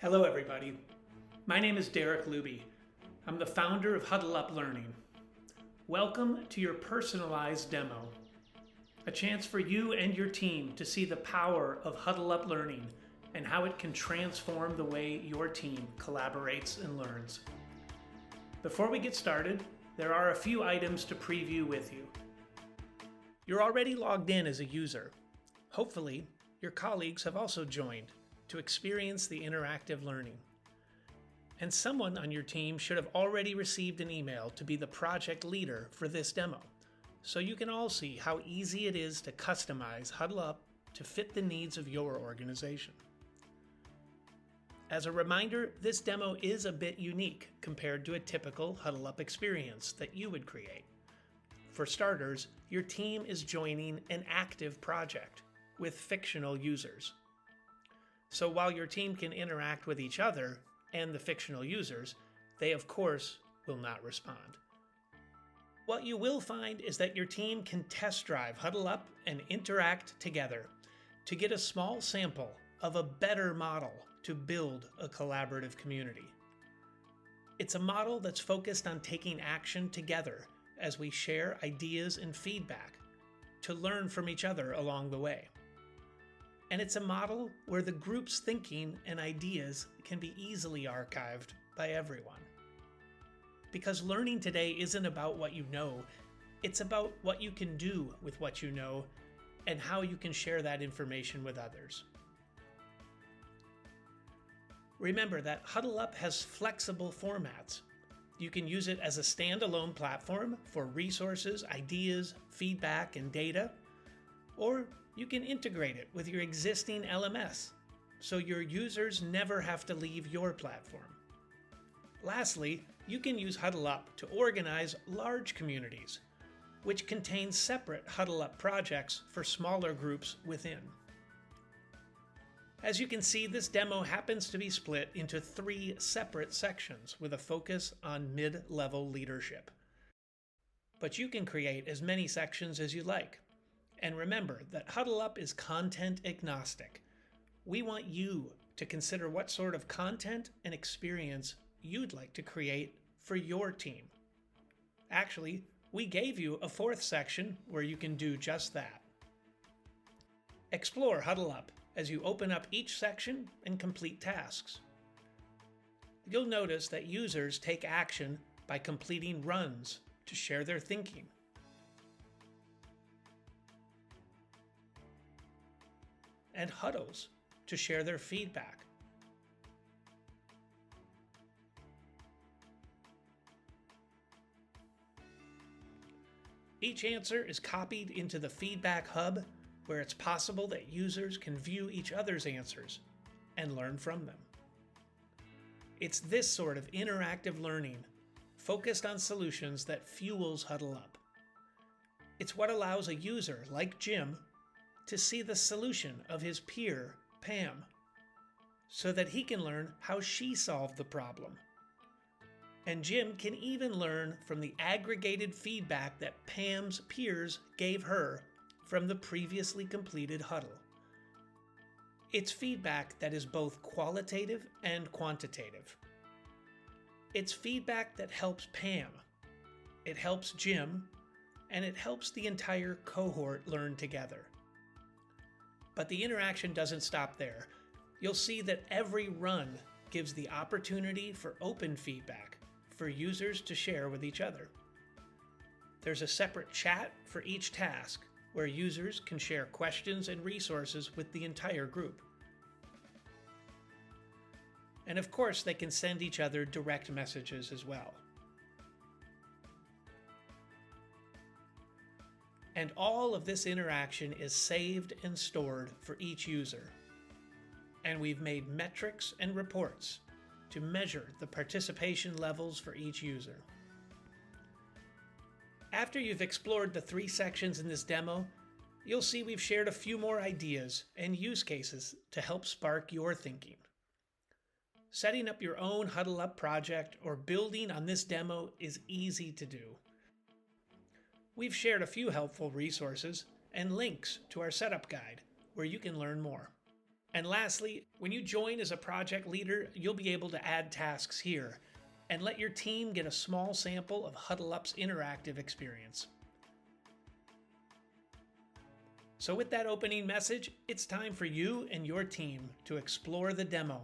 Hello everybody, my name is Luebbe. I'm the founder of Huddle Up Learning. Welcome to your personalized demo, a chance for you and your team to see the power of Huddle Up Learning and how it can transform the way your team collaborates and learns. Before we get started, there are a few items to preview with you. You're already logged in as a user. Hopefully, your colleagues have also joined to experience the interactive learning. And someone on your team should have already received an email to be the project leader for this demo, so you can all see how easy it is to customize Huddle Up to fit the needs of your organization. As a reminder, this demo is a bit unique compared to a typical Huddle Up experience that you would create. For starters, your team is joining an active project with fictional users. So while your team can interact with each other and the fictional users, they of course will not respond. What you will find is that your team can test drive Huddle Up and interact together to get a small sample of a better model to build a collaborative community. It's a model that's focused on taking action together as we share ideas and feedback to learn from each other along the way. And it's a model where the group's thinking and ideas can be easily archived by everyone. Because learning today isn't about what you know, it's about what you can do with what you know and how you can share that information with others. Remember that Huddle Up has flexible formats. You can use it as a standalone platform for resources, ideas, feedback, and data, or you can integrate it with your existing LMS, so your users never have to leave your platform. Lastly, you can use Huddle Up to organize large communities, which contain separate Huddle Up projects for smaller groups within. As you can see, this demo happens to be split into 3 separate sections with a focus on mid-level leadership. But you can create as many sections as you like. And remember that Huddle Up is content agnostic. We want you to consider what sort of content and experience you'd like to create for your team. Actually, we gave you a 4th section where you can do just that. Explore Huddle Up as you open up each section and complete tasks. You'll notice that users take action by completing runs to share their thinking. And huddles to share their feedback. Each answer is copied into the feedback hub, where it's possible that users can view each other's answers and learn from them. It's this sort of interactive learning, focused on solutions, that fuels Huddle Up. It's what allows a user like Jim to see the solution of his peer, Pam, so that he can learn how she solved the problem. And Jim can even learn from the aggregated feedback that Pam's peers gave her from the previously completed huddle. It's feedback that is both qualitative and quantitative. It's feedback that helps Pam, it helps Jim, and it helps the entire cohort learn together. But the interaction doesn't stop there. You'll see that every run gives the opportunity for open feedback for users to share with each other. There's a separate chat for each task where users can share questions and resources with the entire group. And of course, they can send each other direct messages as well. And all of this interaction is saved and stored for each user. And we've made metrics and reports to measure the participation levels for each user. After you've explored the 3 sections in this demo, you'll see we've shared a few more ideas and use cases to help spark your thinking. Setting up your own Huddle Up project or building on this demo is easy to do. We've shared a few helpful resources and links to our setup guide where you can learn more. And lastly, when you join as a project leader, you'll be able to add tasks here and let your team get a small sample of Huddle Up's interactive experience. So with that opening message, it's time for you and your team to explore the demo.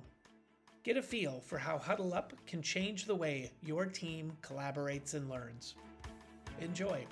Get a feel for how Huddle Up can change the way your team collaborates and learns. Enjoy.